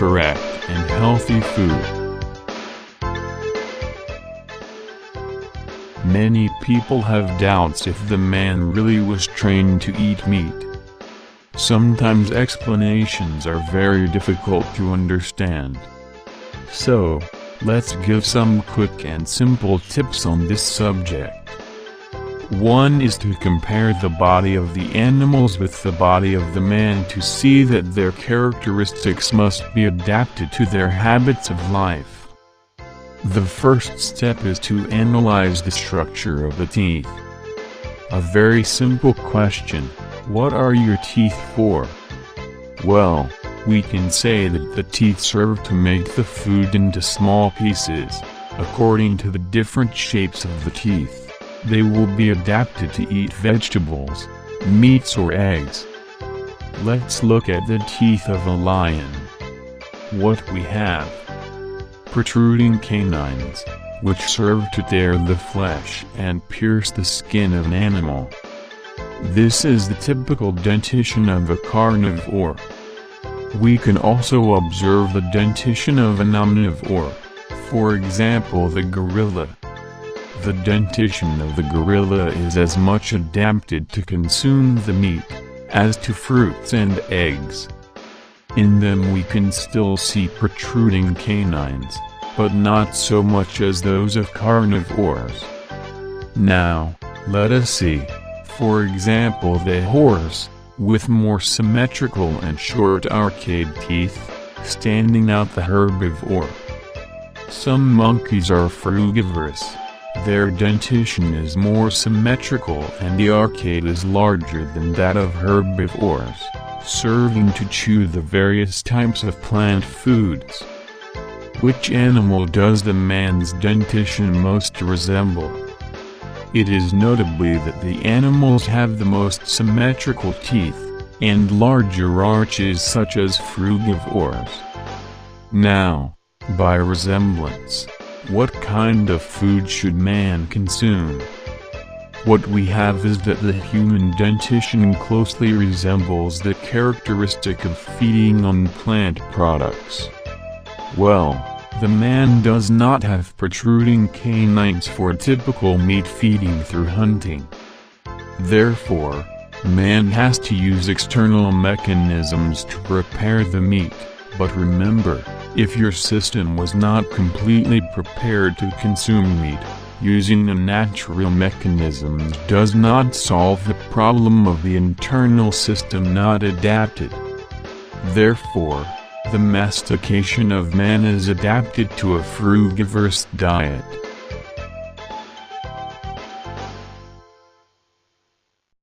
correct and healthy food. Many people have doubts if the man really was trained to eat meat. Sometimes explanations are very difficult to understand. So, let's give some quick and simple tips on this subject. One is to compare the body of the animals with the body of the man to see that their characteristics must be adapted to their habits of life. The first step is to analyze the structure of the teeth. A very simple question: what are your teeth for? Well, we can say that the teeth serve to make the food into small pieces. According to the different shapes of the teeth, they will be adapted to eat vegetables, meats or eggs. Let's look at the teeth of a lion. What we have: protruding canines, which serve to tear the flesh and pierce the skin of an animal. This is the typical dentition of a carnivore. We can also observe the dentition of an omnivore, for example the gorilla. The dentition of the gorilla is as much adapted to consume the meat as to fruits and eggs. In them we can still see protruding canines, but not so much as those of carnivores. Now, let us see, for example the horse, with more symmetrical and short arcade teeth, standing out the herbivore. Some monkeys are frugivorous. Their dentition is more symmetrical and the arcade is larger than that of herbivores, serving to chew the various types of plant foods. Which animal does the man's dentition most resemble? It is notably that the animals have the most symmetrical teeth, and larger arches such as frugivores. Now, by resemblance, what kind of food should man consume? What we have is that the human dentition closely resembles the characteristic of feeding on plant products. Well, the man does not have protruding canines for typical meat feeding through hunting. Therefore, man has to use external mechanisms to prepare the meat, but remember, if your system was not completely prepared to consume meat, using a natural mechanism does not solve the problem of the internal system not adapted. Therefore, the mastication of man is adapted to a frugivorous diet.